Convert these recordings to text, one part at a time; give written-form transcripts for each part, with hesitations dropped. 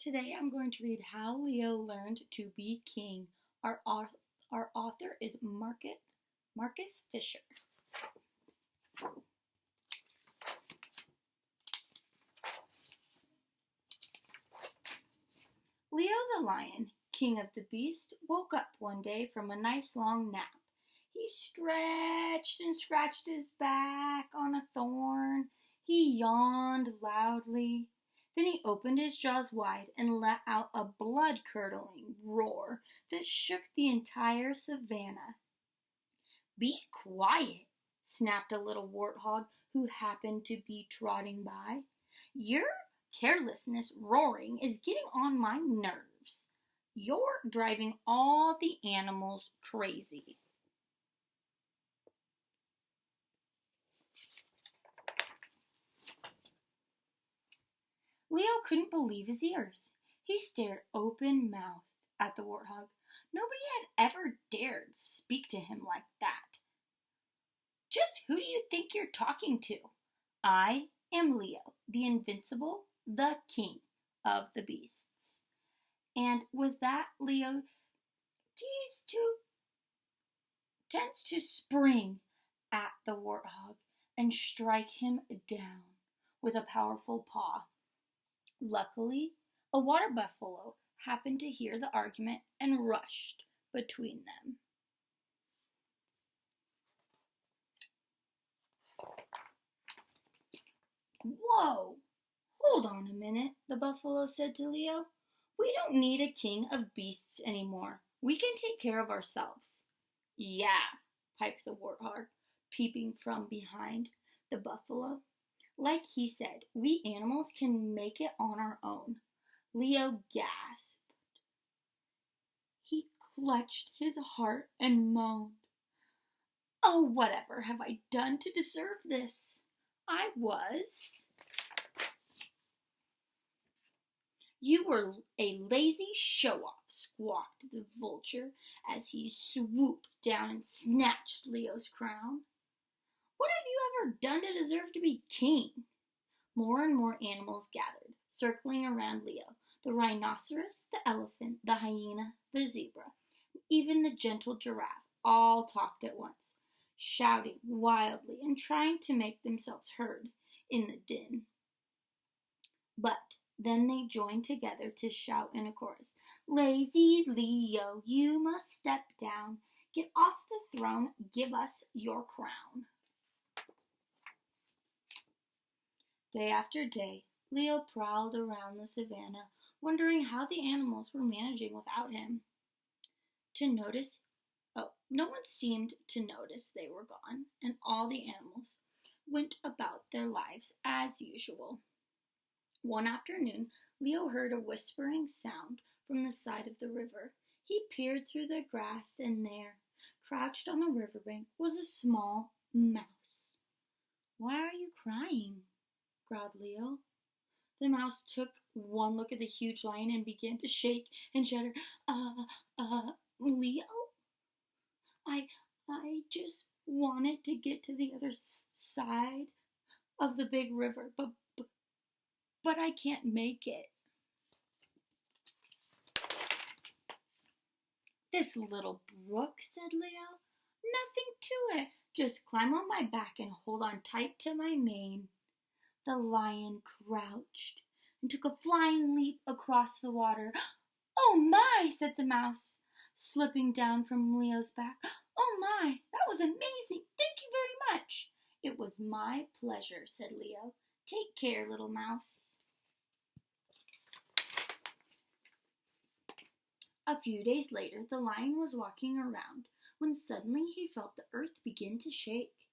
Today I'm going to read How Leo Learned to Be King. Our author is Marcus Fisher. Leo the lion, king of the beasts, woke up one day from a nice long nap. He stretched and scratched his back on a thorn. He yawned loudly. Then he opened his jaws wide and let out a blood-curdling roar that shook the entire savannah. "Be quiet," snapped a little warthog who happened to be trotting by. "Your carelessness roaring is getting on my nerves. You're driving all the animals crazy." Leo couldn't believe his ears. He stared open-mouthed at the warthog. Nobody had ever dared speak to him like that. "Just who do you think you're talking to? I am Leo, the invincible, the king of the beasts." And with that, Leo tends to spring at the warthog and strike him down with a powerful paw. Luckily, a water buffalo happened to hear the argument and rushed between them. "Whoa! Hold on a minute," the buffalo said to Leo. "We don't need a king of beasts anymore. We can take care of ourselves." "Yeah," piped the warthog, peeping from behind the buffalo. "Like he said, we animals can make it on our own." Leo gasped. He clutched his heart and moaned, "Oh, whatever have I done to deserve this? "You were a lazy show-off," squawked the vulture as he swooped down and snatched Leo's crown. "What have you ever done to deserve to be king?" More and more animals gathered, circling around Leo. The rhinoceros, the elephant, the hyena, the zebra, even the gentle giraffe all talked at once, shouting wildly and trying to make themselves heard in the din. But then they joined together to shout in a chorus, "Lazy Leo, you must step down. Get off the throne, give us your crown." Day after day, Leo prowled around the savannah, wondering how the animals were managing without him. No one seemed to notice they were gone, and all the animals went about their lives as usual. One afternoon, Leo heard a whispering sound from the side of the river. He peered through the grass, and there, crouched on the riverbank, was a small mouse. "Why are you crying?" growled Leo. The mouse took one look at the huge lion and began to shake and shudder. Leo? I just wanted to get to the other side of the big river, but I can't make it." "This little brook," said Leo. "Nothing to it. Just climb on my back and hold on tight to my mane." The lion crouched and took a flying leap across the water. "Oh my," said the mouse, slipping down from Leo's back. "Oh my, that was amazing. Thank you very much." "It was my pleasure," said Leo. "Take care, little mouse." A few days later, the lion was walking around when suddenly he felt the earth begin to shake.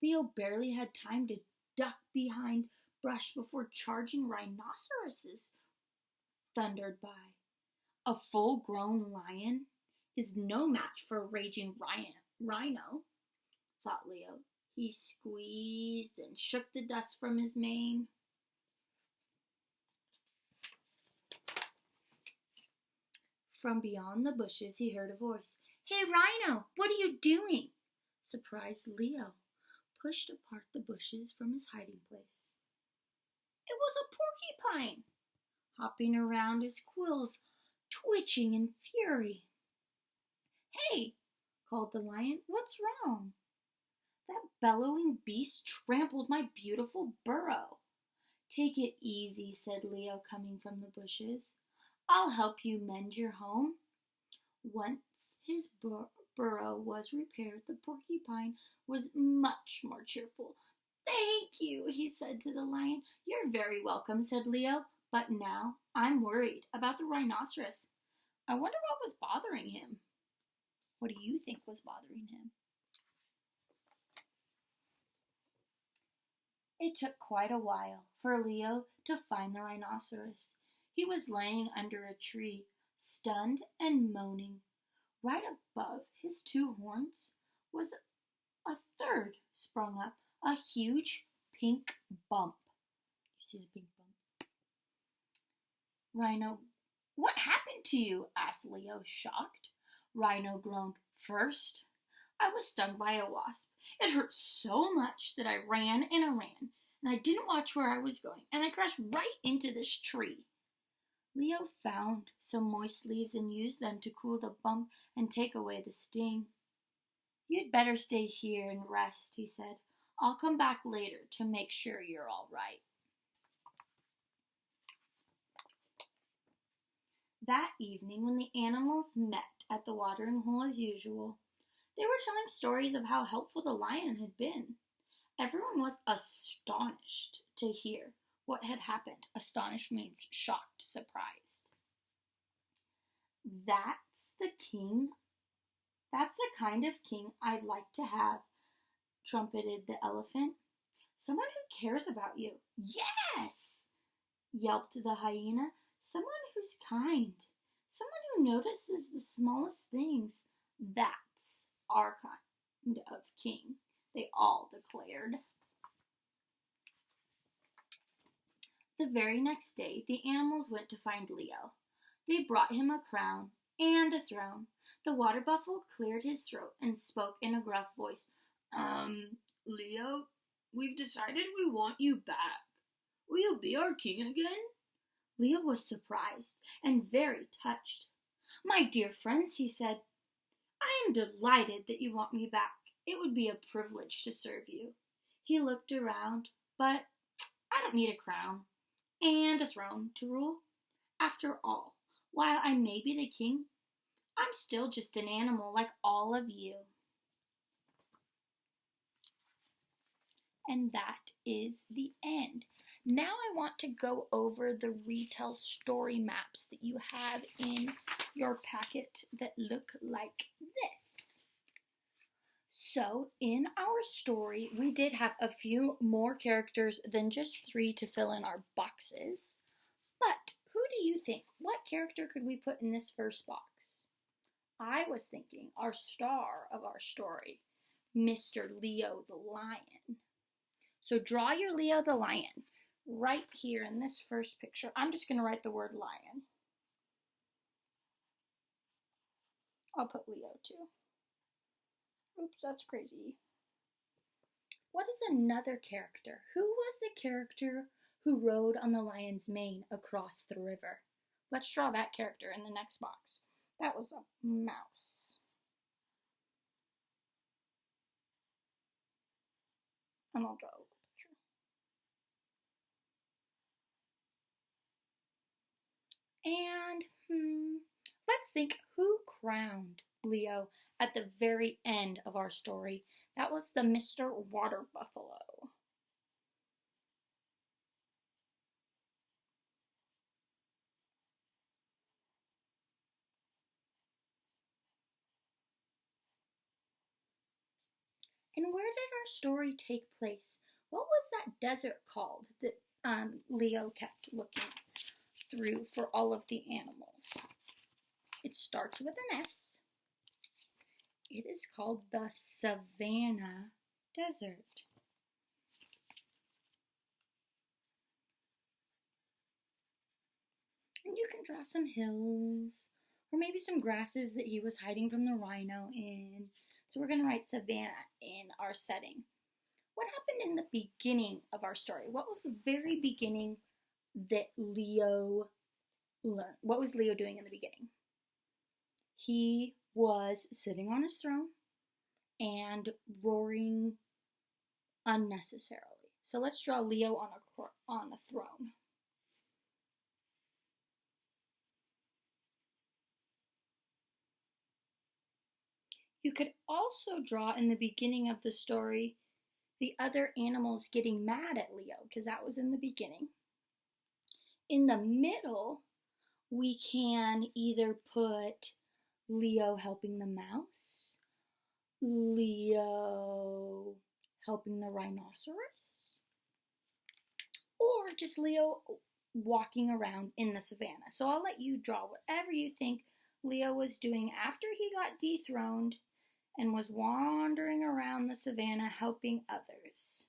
Leo barely had time to duck behind brush before charging rhinoceroses thundered by. A full-grown lion is no match for a raging rhino, thought Leo. He squeezed and shook the dust from his mane. From beyond the bushes he heard a voice. "Hey, Rhino, what are you doing?" Surprised Leo pushed apart the bushes from his hiding place. "It was a porcupine," hopping around his quills, twitching in fury. "Hey," called the lion, "what's wrong?" "That bellowing beast trampled my beautiful burrow." "Take it easy," said Leo, coming from the bushes. "I'll help you mend your home." Once his burrow was repaired, the porcupine was much more cheerful. "Thank you," he said to the lion. "You're very welcome," said Leo. "But now I'm worried about the rhinoceros. I wonder what was bothering him." What do you think was bothering him? It took quite a while for Leo to find the rhinoceros. He was laying under a tree, stunned and moaning. Right above his two horns was a third sprung up, a huge pink bump. You see the pink bump? "Rhino, what happened to you?" asked Leo, shocked. Rhino groaned. "First, I was stung by a wasp. It hurt so much that I ran and I didn't watch where I was going, and I crashed right into this tree." Leo found some moist leaves and used them to cool the bump and take away the sting. "You'd better stay here and rest," he said. "I'll come back later to make sure you're all right." That evening, when the animals met at the watering hole as usual, they were telling stories of how helpful the lion had been. Everyone was astonished to hear what had happened. Astonished means shocked, surprised. "That's the king. That's the kind of king I'd like to have," trumpeted the elephant. "Someone who cares about you." "Yes," yelped the hyena. "Someone who's kind. Someone who notices the smallest things. That's our kind of king," they all declared. The very next day, the animals went to find Leo. They brought him a crown and a throne. The water buffalo cleared his throat and spoke in a gruff voice. Leo, we've decided we want you back. Will you be our king again?" Leo was surprised and very touched. "My dear friends," he said, "I am delighted that you want me back. It would be a privilege to serve you." He looked around, "But I don't need a crown and a throne to rule. After all, while I may be the king, I'm still just an animal like all of you." And that is the end. Now I want to go over the retell story maps that you have in your packet that look like this. So in our story, we did have a few more characters than just 3 to fill in our boxes. But who do you think? What character could we put in this first box? I was thinking our star of our story, Mr. Leo the Lion. So draw your Leo the Lion right here in this first picture. I'm just going to write the word lion. I'll put Leo too. Oops, that's crazy. What is another character? Who was the character who rode on the lion's mane across the river? Let's draw that character in the next box. That was a mouse. And I'll draw a little picture. And let's think who crowned Leo at the very end of our story. That was the Mr. Water Buffalo. And where did our story take place? What was that desert called that Leo kept looking through for all of the animals? It starts with an S. It is called the Savannah Desert. And you can draw some hills or maybe some grasses that he was hiding from the rhino in. So we're going to write Savannah in our setting. What happened in the beginning of our story? What was the very beginning that Leo learn. What was Leo doing in the beginning? He was sitting on his throne and roaring unnecessarily. So let's draw Leo on a throne. You could also draw in the beginning of the story the other animals getting mad at Leo, because that was in the beginning. In the middle, we can either put Leo helping the mouse, Leo helping the rhinoceros, or just Leo walking around in the savannah. So I'll let you draw whatever you think Leo was doing after he got dethroned and was wandering around the savannah helping others.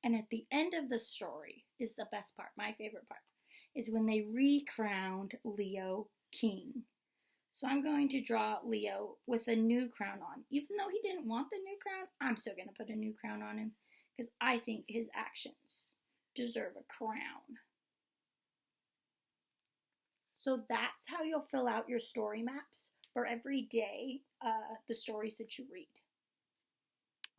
And at the end of the story is the best part, my favorite part, is when they recrowned Leo king. So I'm going to draw Leo with a new crown on. Even though he didn't want the new crown, I'm still going to put a new crown on him because I think his actions deserve a crown. So that's how you'll fill out your story maps for every day, the stories that you read.